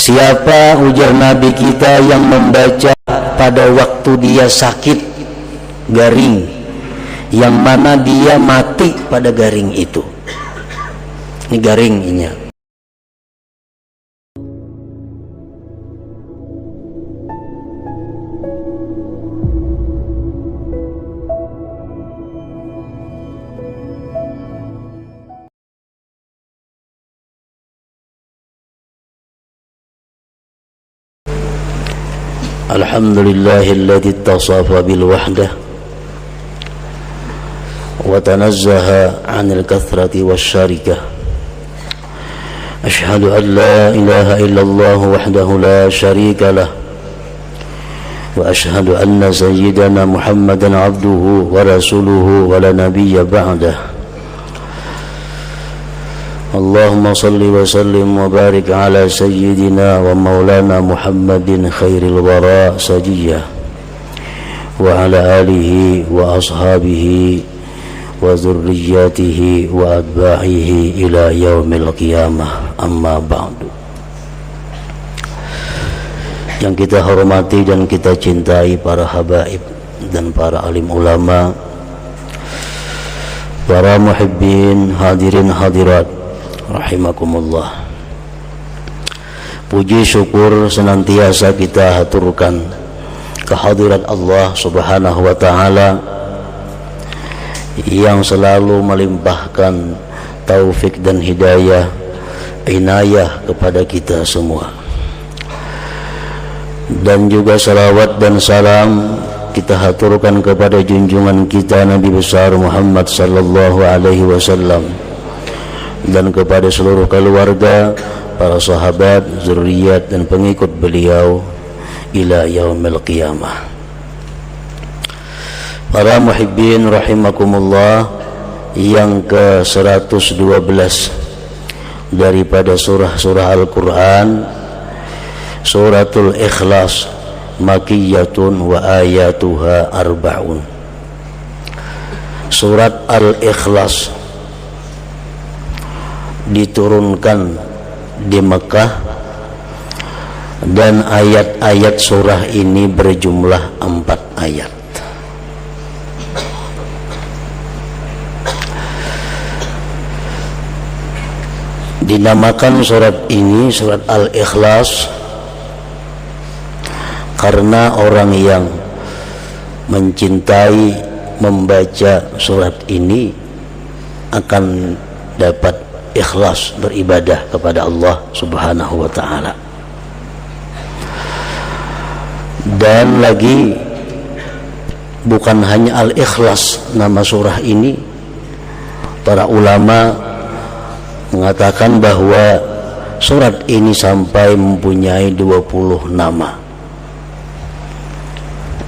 Siapa, ujar Nabi kita, yang membaca pada waktu dia sakit garing, yang mana dia mati pada garing itu. Ini garingnya. Alhamdulillahilladzi ittasafa bil wahdah wa tanazzaha 'anil kathrati wasyarikah. Asyhadu an la ilaha illallah wahdahu la syarika lah wa asyhadu anna sayyidana Muhammadan 'abduhu wa rasuluhu wa la nabiyya ba'dah. Allahumma salli wa sallim wa barik ala sayyidina wa maulana Muhammadin khairil wara sajiyah wa ala alihi wa ashabihi wa zurriyatihi wa adba'ihi ila yaumil qiyamah, amma ba'du. Yang kita hormati dan kita cintai para habaib dan para alim ulama, para muhibbin, hadirin hadirat rahimakumullah. Puji syukur senantiasa kita haturkan kehadirat Allah Subhanahu wa taala yang selalu melimpahkan taufik dan hidayah, inayah kepada kita semua. Dan juga salawat dan salam kita haturkan kepada junjungan kita Nabi besar Muhammad sallallahu alaihi wasallam, dan kepada seluruh keluarga, para sahabat, zuriat dan pengikut beliau ila yaumil qiyamah. Para muhibbin rahimakumullah, yang ke-112 daripada surah-surah Al-Quran, suratul Ikhlas, makiyatun wa ayatuha arba'un. Surat Al-Ikhlas diturunkan di Mekah dan ayat-ayat surah ini berjumlah 4 ayat. Dinamakan surat ini surat Al-Ikhlas karena orang yang mencintai membaca surat ini akan dapat ikhlas beribadah kepada Allah Subhanahu wa ta'ala. Dan lagi bukan hanya Al-Ikhlas nama surah ini, para ulama mengatakan bahwa surat ini sampai mempunyai 20 nama.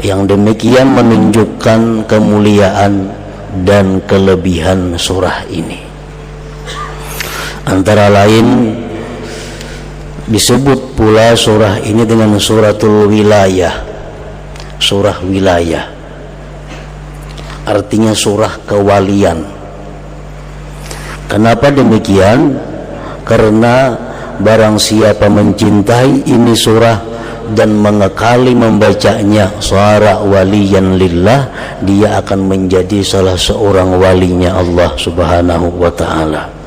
Yang demikian menunjukkan kemuliaan dan kelebihan surah ini. Antara lain disebut pula surah ini dengan suratul wilayah, surah wilayah, artinya surah kewalian. Kenapa demikian? Karena barang siapa mencintai ini surah dan mengekali membacanya, sara waliyan lillah, dia akan menjadi salah seorang walinya Allah Subhanahu wa ta'ala.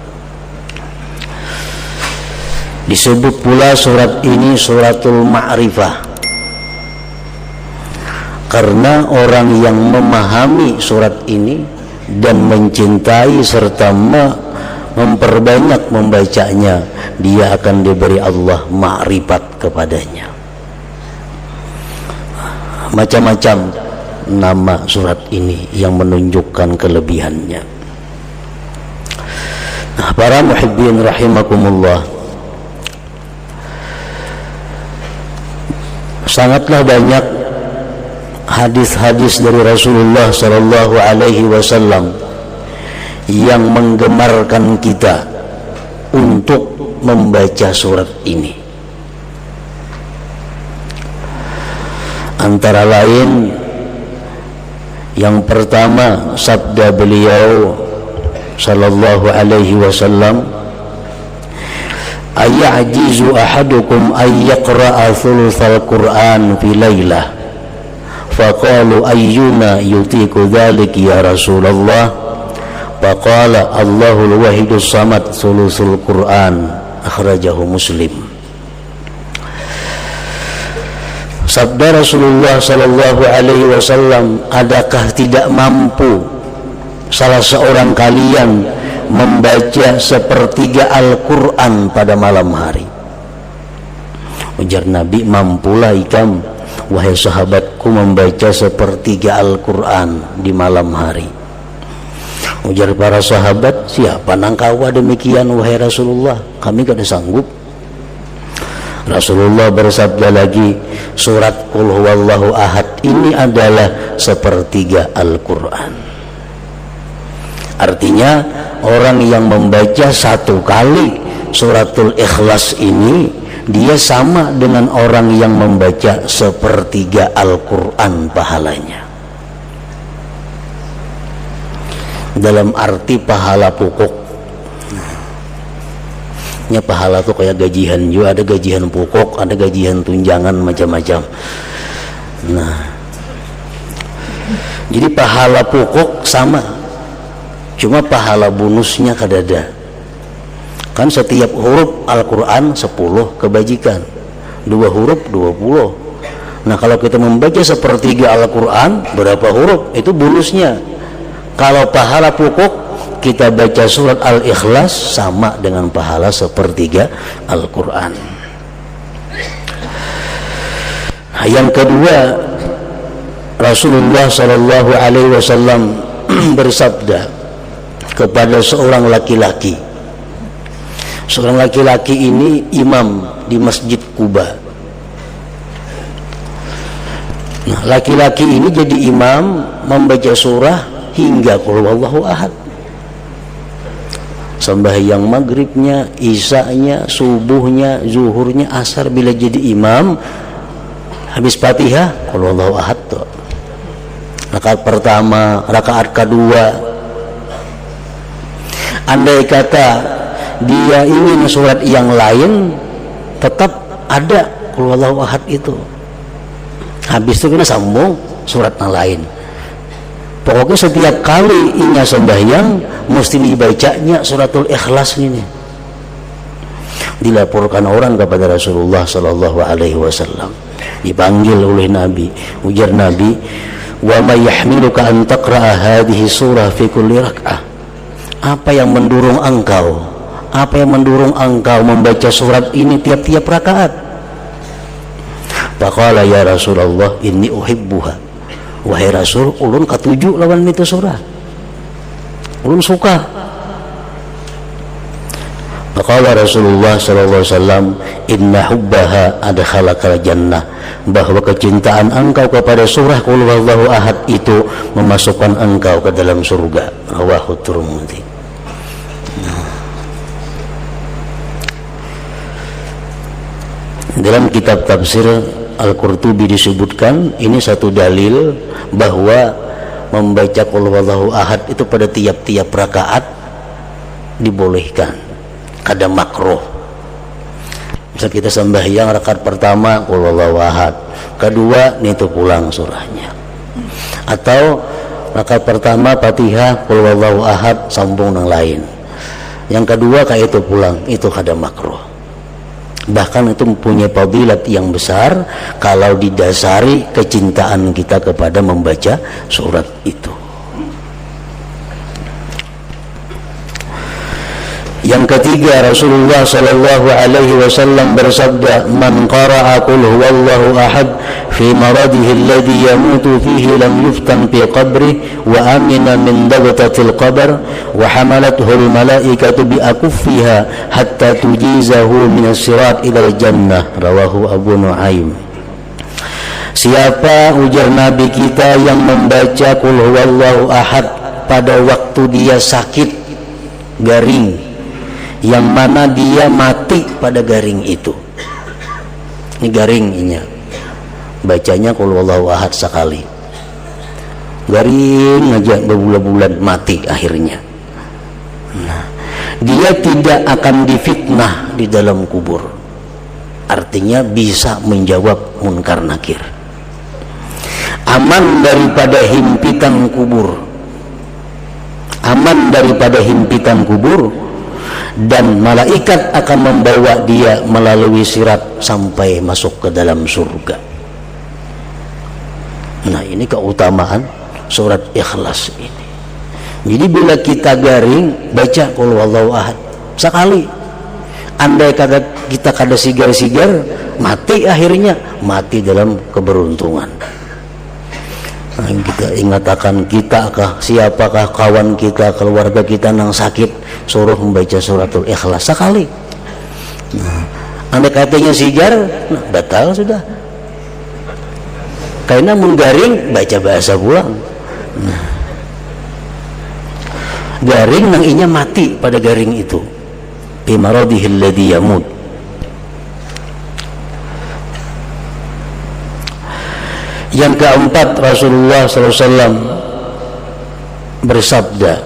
Disebut pula surat ini suratul ma'rifah karena orang yang memahami surat ini dan mencintai serta memperbanyak membacanya, dia akan diberi Allah ma'rifat kepadanya. Macam-macam nama surat ini yang menunjukkan kelebihannya. Nah, para muhibbin rahimakumullah, sangatlah banyak hadis-hadis dari Rasulullah sallallahu alaihi wasallam yang menggemarkan kita untuk membaca surat ini. Antara lain, yang pertama sabda beliau sallallahu alaihi wasallam, ayajizu ahadukum ay yaqra'a thulutsal Qur'an fi lailah, faqalu ayyuna yutiku dzalik ya Rasulullah, faqala Allahul wahidus samad thulutsul Qur'an, akhrajahu Muslim. Sabda Rasulullah sallallahu alaihi wasallam, adakah tidak mampu salah seorang kalian membaca sepertiga Al-Quran pada malam hari? Ujar Nabi, mampulah ikam wahai sahabatku membaca sepertiga Al-Quran di malam hari. Ujar para sahabat, siapa nangkawa demikian wahai Rasulullah, kami kada sanggup. Rasulullah bersabda lagi, surat Qul huwallahu ahad ini adalah sepertiga Al-Quran. Artinya orang yang membaca satu kali suratul Ikhlas ini, dia sama dengan orang yang membaca sepertiga Al-Quran pahalanya. Dalam arti pahala pokok. Pahala tuh kayak gajian juga, ada gajian pokok, ada gajian tunjangan, macam-macam. Nah, jadi pahala pokok sama, cuma pahala bonusnya kadada. Kan setiap huruf Al-Quran 10 kebajikan, 2 huruf 20. Nah kalau kita membaca sepertiga Al-Quran, berapa huruf? Itu bonusnya. Kalau pahala pokok kita baca surat Al-Ikhlas sama dengan pahala sepertiga Al-Quran. Nah, yang kedua, Rasulullah Sallallahu Alaihi Wasallam bersabda kepada seorang laki-laki. Seorang laki-laki ini imam di Masjid Quba. Nah, laki-laki ini jadi imam membaca surah hingga Qul huwallahu ahad. Sembahyang maghribnya, isanya, subuhnya, zuhurnya, asar, bila jadi imam habis Fatihah Qul huwallahu ahad tuh. Rakaat pertama, rakaat kedua, andai kata dia ingin surat yang lain, tetap ada Qul huwallahu ahad itu. Habis itu kena sambung surat yang lain. Pokoknya setiap kali inya sembahyang mesti dibacanya suratul Ikhlas ini. Dilaporkan orang kepada Rasulullah Sallallahu Alaihi Wasallam, dipanggil oleh Nabi. Ujar Nabi, wa may yahmiluka an taqra'a hadhihi surah fi kulli rak'ah. Apa yang mendorong engkau? Apa yang mendorong engkau membaca surat ini tiap-tiap rakaat? Faqala ya Rasulullah inni uhibbuha. Wahai Rasul, ulun katuju lawan itu surah, ulun suka. Maka Rasulullah sallallahu alaihi wasallam, inna hubbaha adkhalakal jannah, bahwa kecintaan engkau kepada surah Qul huwallahu ahad itu memasukkan engkau ke dalam surga. Rawahu Tirmidzi. Dalam kitab tafsir Al-Qurtubi disebutkan ini satu dalil bahwa membaca Qul huwallahu ahad itu pada tiap-tiap rakaat dibolehkan, kada makruh. Misal kita sembahyang rakaat pertama Qul huwallahu ahad, kedua itu pulang surahnya, atau rakaat pertama Fatihah Qul huwallahu ahad sambung yang lain, yang kedua kayak itu pulang, itu kada makruh. Bahkan itu mempunyai fadilat yang besar kalau didasari kecintaan kita kepada membaca surat itu. Yang ketiga, Rasulullah sallallahu alaihi wasallam bersabda, man qara'a qul huwallahu ahad fi maradihi alladhi yamutu fihi lam yuftan fi qabrihi wa amina min dagtatil qabr wa hamalathu al malaikatu bi akuffiha hatta tujizahu min as-sirat ila al-jannah. Rawahu Abu Nuaim. Siapa, ujar Nabi kita, yang membaca qul huwallahu ahad pada waktu dia sakit garing, yang mana dia mati pada garing itu. Ini garingnya, bacanya Qul huwallahu ahad sekali, garing aja berbulan-bulan, mati akhirnya. Nah, dia tidak akan difitnah di dalam kubur. Artinya bisa menjawab munkar nakir, aman daripada himpitan kubur, aman daripada himpitan kubur, dan malaikat akan membawa dia melalui sirat sampai masuk ke dalam surga. Nah, ini keutamaan surat Ikhlas ini. Jadi bila kita garing baca qul huwallahu ahad sekali, andai kata kita kada sigar-sigar, mati akhirnya, mati dalam keberuntungan. Nah, kita ingatkan kita kah, siapakah kawan kita, keluarga kita yang sakit, suruh membaca suratul Ikhlas sekali. Nah, andai katanya sigar, nah, batal sudah. Karena menggaring baca bahasa pulang. Nah, garing nang inya mati pada garing itu, bi maradihil ladzi yamut. Yang keempat, Rasulullah SAW bersabda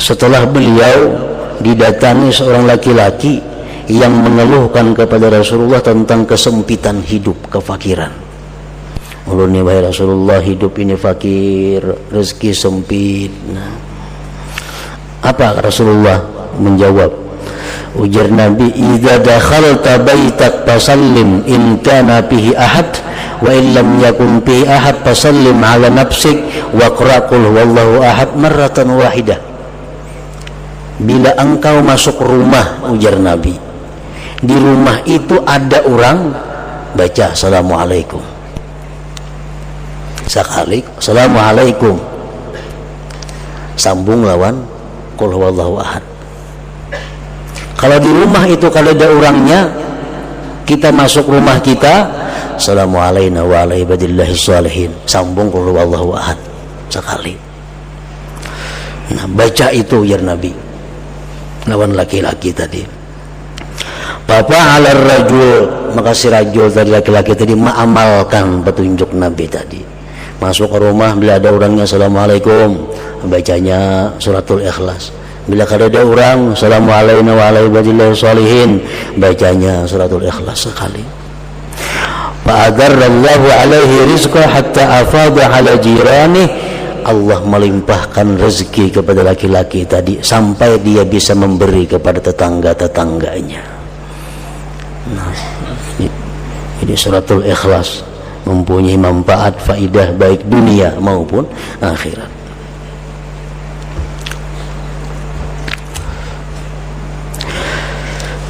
setelah beliau didatangi seorang laki-laki yang mengeluhkan kepada Rasulullah tentang kesempitan hidup, kefakiran. Ulun wahai Rasulullah, hidup ini fakir, rezeki sempit. Nah, apa Rasulullah menjawab? Ujar Nabi, idza dakhalta baitak fasallim in kana fihi ahad wa in lam yakun fihi ahad fasallim ala nafsik wa qra qul huwallahu ahad marratan wahidah. Bila engkau masuk rumah, ujar Nabi, di rumah itu ada orang, baca assalamualaikum sekali, assalamualaikum, sambung lawan qul huwallahu ahad. Kalau di rumah itu kalau ada orangnya, kita masuk rumah kita, assalamualaikum wa ala ibadillahi sholihin, sambung qul huwallahu ahad sekali. Nah, baca itu ya Nabi lawan laki-laki tadi. Papa ala rajul, maka si rajul tadi, laki-laki tadi mengamalkan petunjuk Nabi tadi. Masuk ke rumah, bila ada orangnya assalamualaikum, bacanya suratul Ikhlas. Bila kada ada orang, assalamualaikum wa ala ibadillahi sholihin, bacanya suratul Ikhlas sekali. Fa'adarrallahu alaihi rizqa hatta afada ala jirani, Allah melimpahkan rezeki kepada laki-laki tadi sampai dia bisa memberi kepada tetangga-tetangganya. Nah, ini suratul Ikhlas mempunyai manfaat, faidah baik dunia maupun akhirat.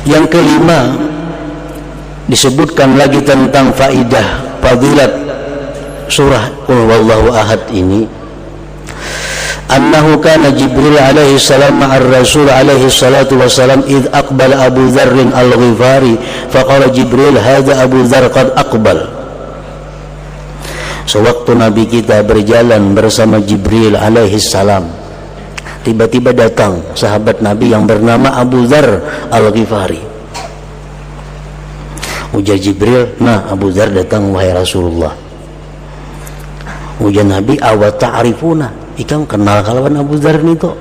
Yang kelima, disebutkan lagi tentang faidah fadilat surah qul huwallahu ahad ini. Annahu kana Jibril alaihi salam ma'ar Rasul alaihi salatu wassalam id aqbala Abu Dzar al-Ghifari faqala Jibril hadza Abu Dzar qad aqbal. Sewaktu Nabi kita berjalan bersama Jibril alaihi salam, tiba-tiba datang sahabat Nabi yang bernama Abu Dzar al-Ghifari. Ujar Jibril, nah Abu Dzar datang wahai Rasulullah. Ujar Nabi, awa ta'rifuna, ikam kenal kalawan Abu Dzar itu?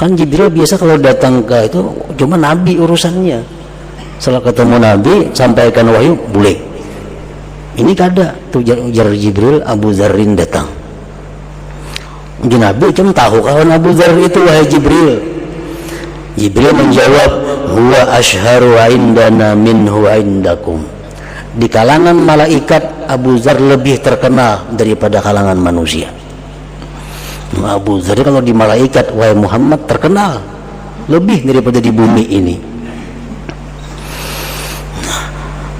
Kan Jibril biasa kalau datang ke itu cuma Nabi urusannya. Setelah ketemu Nabi sampaikan wahyu boleh. Ini kada, ujar Jibril, Abu Dzarrin datang. Nabi cuma tahu kawan Abu Dzar itu wahai Jibril. Jibril menjawab, huwa ashharu indana minhu indakum. Di kalangan malaikat Abu Dzar lebih terkenal daripada kalangan manusia. Abu Dzar kalau di malaikat wahai Muhammad terkenal lebih daripada di bumi ini.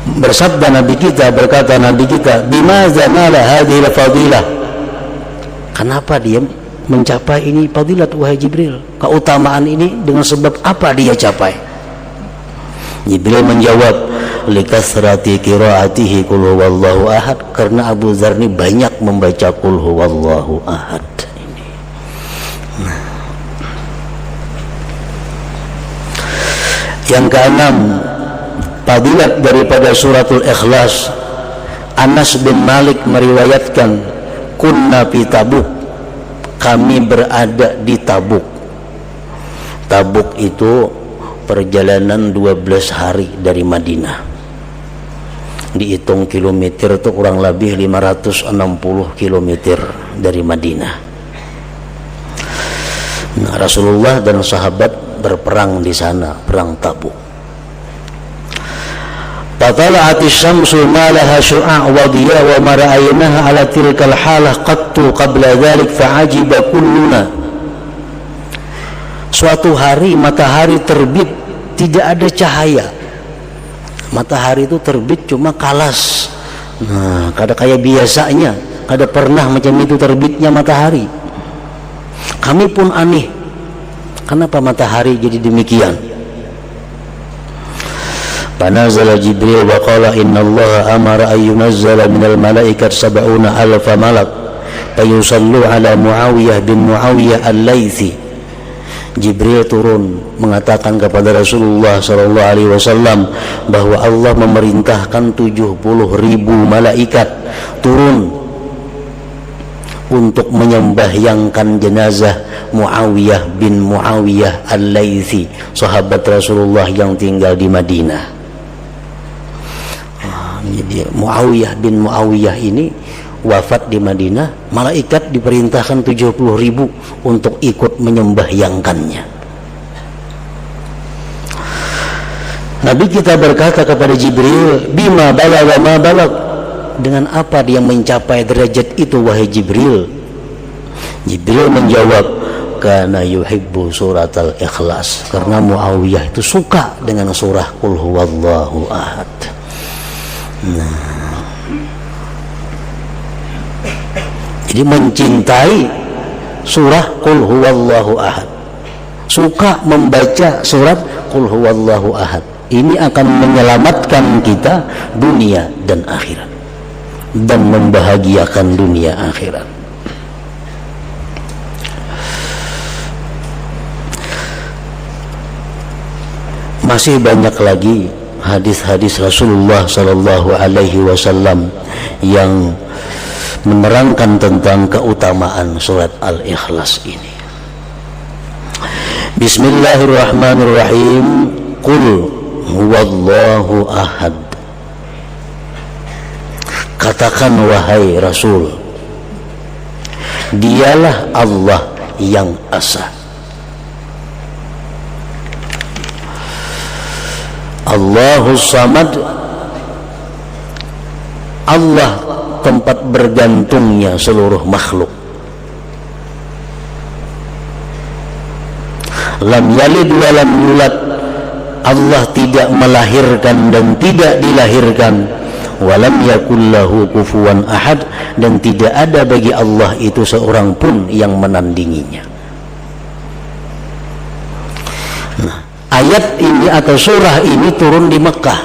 Bersabda Nabi kita, berkata Nabi kita, bimaza nala hadhil fadilah, kenapa dia mencapai ini fadilat wahai Jibril, keutamaan ini dengan sebab apa dia capai? Jibril menjawab, likasrati qiraatihi qul huwallahu ahad, karena Abu Dzar ini banyak membaca qul huwallahu ahad ini. Nah. Yang keenam, fadilat daripada suratul Ikhlas. Anas bin Malik meriwayatkan, kunna fi Tabuk, kami berada di Tabuk. Tabuk itu perjalanan 12 hari dari Madinah. Dihitung kilometer itu kurang lebih 560 kilometer dari Madinah. Nah, Rasulullah dan sahabat berperang di sana, perang Tabuk. Fatala'atis syamsu ma laha syu'a' wa diya wa ma ra'aynaha ala tilkal halah qattu qabla dhalik fa'ajiba kulluna. Suatu hari matahari terbit, tidak ada cahaya. Matahari itu terbit cuma kalas. Nah, kada kayak biasanya, kada pernah macam itu terbitnya matahari. Kami pun aneh, kenapa matahari jadi demikian? Panazala Jibril wa qala inna Allah amara an yunazzala minal malaikat 70,000 malak fayusallu ala Muawiyah bin Muawiyah al-Laythi. Jibril turun mengatakan kepada Rasulullah SAW bahwa Allah memerintahkan 70.000 malaikat turun untuk menyembahyangkan jenazah Muawiyah bin Muawiyah al-Laythi, sahabat Rasulullah yang tinggal di Madinah. Jadi Muawiyah bin Muawiyah ini wafat di Madinah, malaikat diperintahkan 70.000 untuk ikut menyembahyangkannya. Nabi kita berkata kepada Jibril, bima balagha ma balag, dengan apa dia mencapai derajat itu wahai Jibril? Jibril menjawab, kana yuhibbu surat al-ikhlas, karena Muawiyah itu suka dengan surah qul huwallahu ahad. Nah, jadi mencintai surah qul huwallahu ahad, suka membaca surat qul huwallahu ahad. Ini akan menyelamatkan kita dunia dan akhirat dan membahagiakan dunia akhirat. Masih banyak lagi hadis-hadis Rasulullah sallallahu alaihi wasallam yang menerangkan tentang keutamaan surat Al-Ikhlas ini. Bismillahirrahmanirrahim. Qul huwallahu ahad. Katakan wahai Rasul, dialah Allah yang esa. Allahus samad, Allah tempat bergantungnya seluruh makhluk. Lam yalid wa lam yulad, Allah tidak melahirkan dan tidak dilahirkan. Walam yakul lahu kufuwan ahad, dan tidak ada bagi Allah itu seorang pun yang menandinginya. Nah, ayat ini atau surah ini turun di Mekah.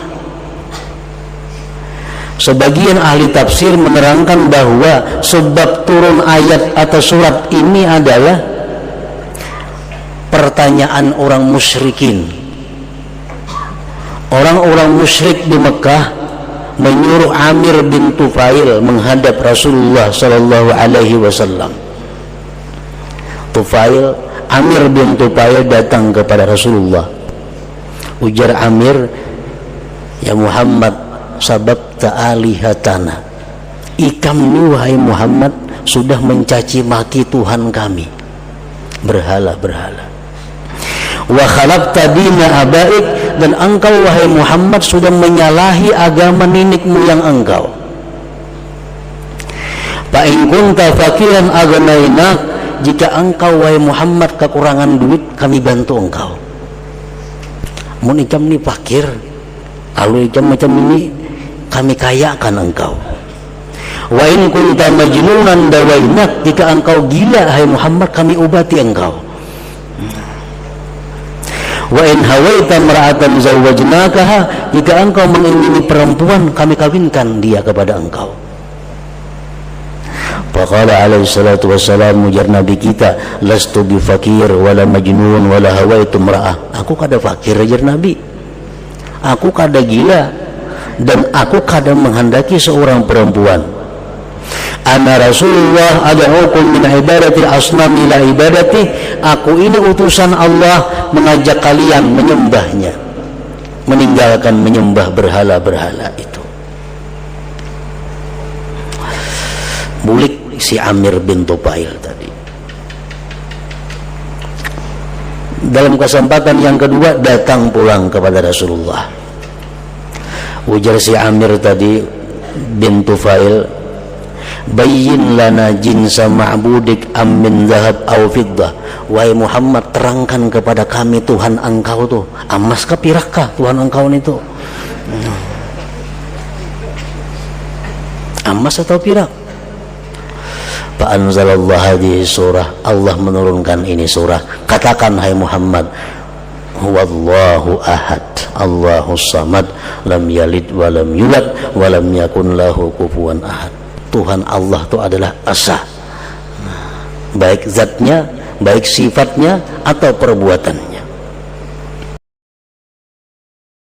Sebagian ahli tafsir menerangkan bahwa sebab turun ayat atau surat ini adalah pertanyaan orang musyrikin. Orang-orang musyrik di Mekah menyuruh Amir bin Tufail menghadap Rasulullah sallallahu alaihi wasallam. Amir bin Tufail datang kepada Rasulullah. Ujar Amir, ya Muhammad, sababta alihatana, ikam ni wahai Muhammad sudah mencaci maki Tuhan kami, berhala-berhala. Wa khalaqta dina abaik, dan engkau wahai Muhammad sudah menyalahi agama nenek moyang engkau. Fa in kunta fakiran aghnainak, jika engkau wahai Muhammad kekurangan duit, kami bantu engkau. Mun ikam ni fakir, kalau ikam macam ini, kami kayakan engkau. Wa in kunta majnunan dawainak, jika engkau gila hai Muhammad, kami obati engkau. Wa in hawaita mar'atan zawwajnakaha, jika engkau mengingini perempuan, kami kawinkan dia kepada engkau. Faqala alaihi salatu wassalam, ujar Nabi kita, lastu bi fakir wala majnun wala hawaitu mar'ah. Aku kada fakir, ujar Nabi, aku kada gila dan aku kada menghendaki seorang perempuan. Ana Rasulullah ad'ukum min ibadatil asnam ila ibadati, aku ini utusan Allah mengajak kalian menyembahnya, meninggalkan menyembah berhala-berhala itu. Bulik si Amir bin Tufail tadi. Dalam kesempatan yang kedua datang pulang kepada Rasulullah. Ujar si Amir tadi bin Tufail, bayyin lana jinsa ma'budik am min zahab aw fiddah. Wahai Muhammad, terangkan kepada kami Tuhan engkau tuh emas kah perak kah Tuhan engkau itu? Emas atau perak? Fa anzalallahu hadhihi surah, Allah menurunkan ini surah. Katakan hai Muhammad, huwallahu ahad, Allahus samad, lam yalid wa lam yulad wa lam yakun lahu kufuwan ahad. Tuhan Allah itu adalah esa, baik zatnya, baik sifatnya atau perbuatannya.